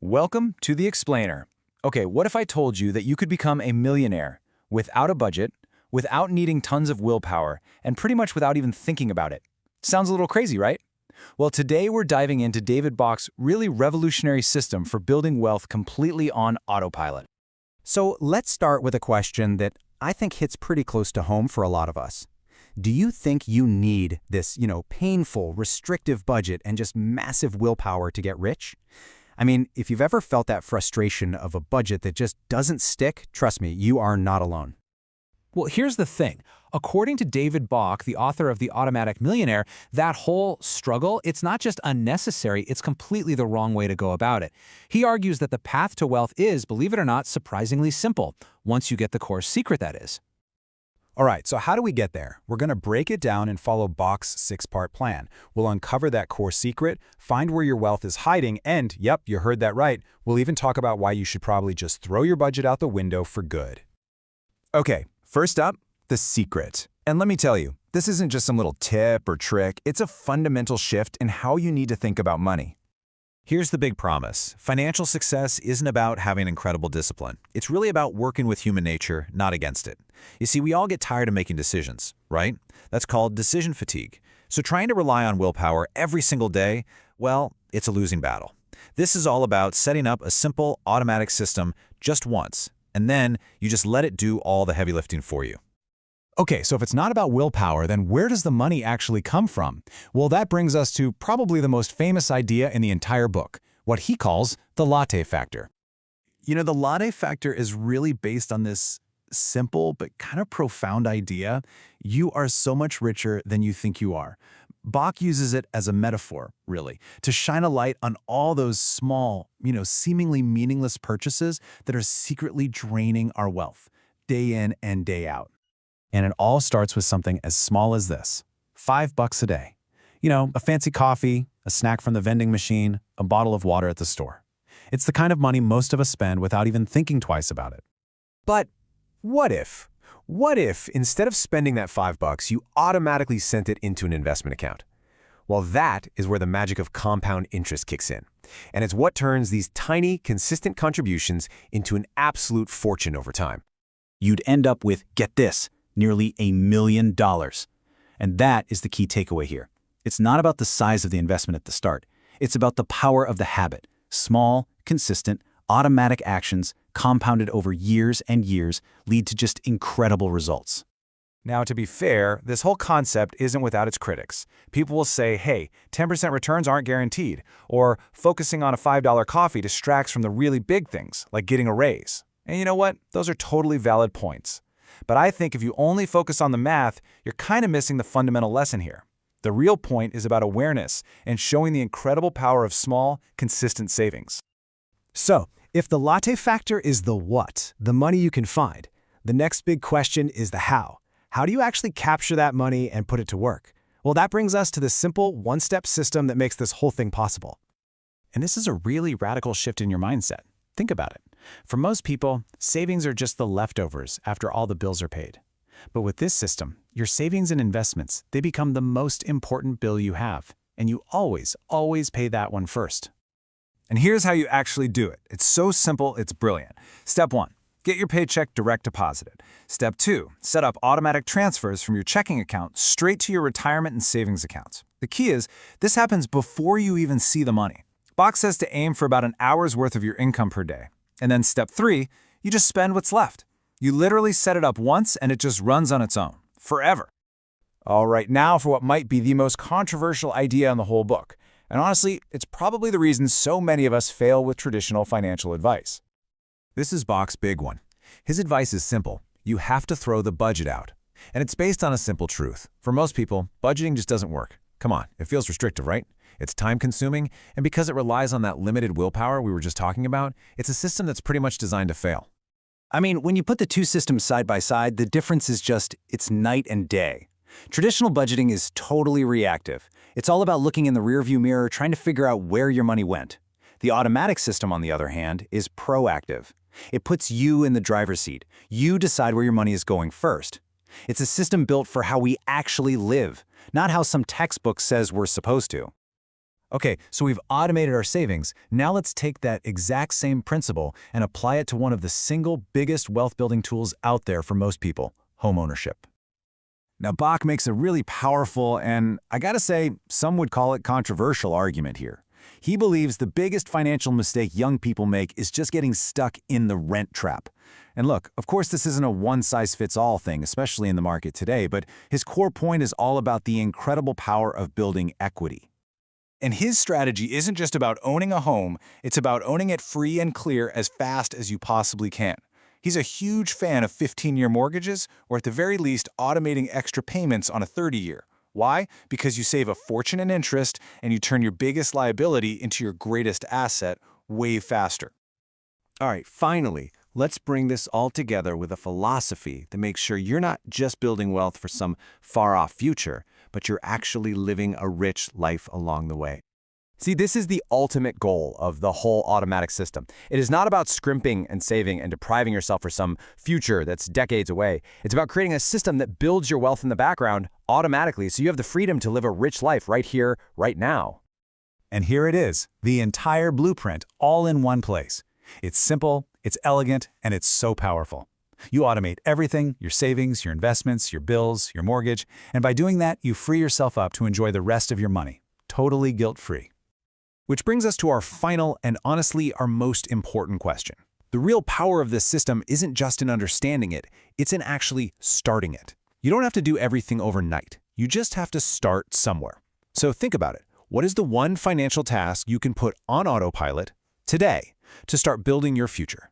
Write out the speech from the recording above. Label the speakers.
Speaker 1: Welcome to The Explainer. Okay, what if I told you that you could become a millionaire without a budget, without needing tons of willpower, and pretty much without even thinking about it? Sounds a little crazy, right? Well, today we're diving into David Bach's really revolutionary system for building wealth completely on autopilot.
Speaker 2: So let's start with a question that I think hits pretty close to home for a lot of us. Do you think you need this, painful, restrictive budget and just massive willpower to get rich? I mean, if you've ever felt that frustration of a budget that just doesn't stick, trust me, you are not alone.
Speaker 3: Well, here's the thing. According to David Bach, the author of The Automatic Millionaire, that whole struggle, it's not just unnecessary, it's completely the wrong way to go about it. He argues that the path to wealth is, believe it or not, surprisingly simple, once you get the core secret, that is.
Speaker 2: All right, so how do we get there? We're going to break it down and follow Bach's six-part plan. We'll uncover that core secret, find where your wealth is hiding, and, yep, you heard that right, we'll even talk about why you should probably just throw your budget out the window for good.
Speaker 1: Okay, first up, the secret. And let me tell you, this isn't just some little tip or trick, it's a fundamental shift in how you need to think about money.
Speaker 4: Here's the big promise. Financial success isn't about having incredible discipline. It's really about working with human nature, not against it. You see, we all get tired of making decisions, right? That's called decision fatigue. So trying to rely on willpower every single day, well, it's a losing battle. This is all about setting up a simple, automatic system just once, and then you just let it do all the heavy lifting for you.
Speaker 3: Okay, so if it's not about willpower, then where does the money actually come from? Well, that brings us to probably the most famous idea in the entire book, what he calls the Latte Factor.
Speaker 5: The Latte Factor is really based on this simple but kind of profound idea. You are so much richer than you think you are. Bach uses it as a metaphor, really, to shine a light on all those small, seemingly meaningless purchases that are secretly draining our wealth, day in and day out.
Speaker 3: And it all starts with something as small as this, $5 a day. A fancy coffee, a snack from the vending machine, a bottle of water at the store. It's the kind of money most of us spend without even thinking twice about it.
Speaker 2: But what if? What if, instead of spending that $5, you automatically sent it into an investment account? Well, that is where the magic of compound interest kicks in. And it's what turns these tiny, consistent contributions into an absolute fortune over time.
Speaker 1: You'd end up with, get this, nearly $1 million. And that is the key takeaway here. It's not about the size of the investment at the start. It's about the power of the habit. Small, consistent, automatic actions compounded over years and years lead to just incredible results.
Speaker 5: Now, to be fair, this whole concept isn't without its critics. People will say, hey, 10% returns aren't guaranteed, or focusing on a $5 coffee distracts from the really big things, like getting a raise. And you know what? Those are totally valid points. But I think if you only focus on the math, you're kind of missing the fundamental lesson here. The real point is about awareness and showing the incredible power of small, consistent savings.
Speaker 2: So, if the Latte Factor is the what, the money you can find, the next big question is the how. How do you actually capture that money and put it to work? Well, that brings us to the simple one-step system that makes this whole thing possible.
Speaker 3: And this is a really radical shift in your mindset. Think about it. For most people, savings are just the leftovers after all the bills are paid. But with this system, your savings and investments, they become the most important bill you have. And you always pay that one first.
Speaker 5: And here's how you actually do it. It's so simple, it's brilliant. Step 1, get your paycheck direct deposited. Step 2, set up automatic transfers from your checking account straight to your retirement and savings accounts. The key is, this happens before you even see the money. Bach says to aim for about an hour's worth of your income per day. And then step 3, you just spend what's left. You literally set it up once and it just runs on its own, forever. All right, now for what might be the most controversial idea in the whole book. And honestly, it's probably the reason so many of us fail with traditional financial advice.
Speaker 4: This is Bach's big one. His advice is simple. You have to throw the budget out. And it's based on a simple truth. For most people, budgeting just doesn't work. Come on, it feels restrictive, right? It's time-consuming, and because it relies on that limited willpower we were just talking about, it's a system that's pretty much designed to fail.
Speaker 1: I mean, when you put the two systems side by side, the difference is just, it's night and day. Traditional budgeting is totally reactive. It's all about looking in the rearview mirror, trying to figure out where your money went. The automatic system, on the other hand, is proactive. It puts you in the driver's seat. You decide where your money is going first. It's a system built for how we actually live, not how some textbook says we're supposed to. Okay, so we've automated our savings. Now let's take that exact same principle and apply it to one of the single biggest wealth-building tools out there for most people, homeownership.
Speaker 5: Now, Bach makes a really powerful and, I gotta say, some would call it controversial argument here. He believes the biggest financial mistake young people make is just getting stuck in the rent trap. And look, of course this isn't a one-size-fits-all thing, especially in the market today, but his core point is all about the incredible power of building equity.
Speaker 6: And his strategy isn't just about owning a home, it's about owning it free and clear as fast as you possibly can. He's a huge fan of 15-year mortgages, or at the very least, automating extra payments on a 30-year. Why? Because you save a fortune in interest and you turn your biggest liability into your greatest asset way faster.
Speaker 7: All right, finally, let's bring this all together with a philosophy that makes sure you're not just building wealth for some far-off future, but you're actually living a rich life along the way.
Speaker 2: See, this is the ultimate goal of the whole automatic system. It is not about scrimping and saving and depriving yourself for some future that's decades away. It's about creating a system that builds your wealth in the background automatically so you have the freedom to live a rich life right here, right now.
Speaker 5: And here it is, the entire blueprint, all in one place. It's simple, it's elegant, and it's so powerful. You automate everything, your savings, your investments, your bills, your mortgage, and by doing that, you free yourself up to enjoy the rest of your money, totally guilt-free.
Speaker 4: Which brings us to our final and honestly our most important question. The real power of this system isn't just in understanding it, it's in actually starting it. You don't have to do everything overnight. You just have to start somewhere. So think about it. What is the one financial task you can put on autopilot today to start building your future?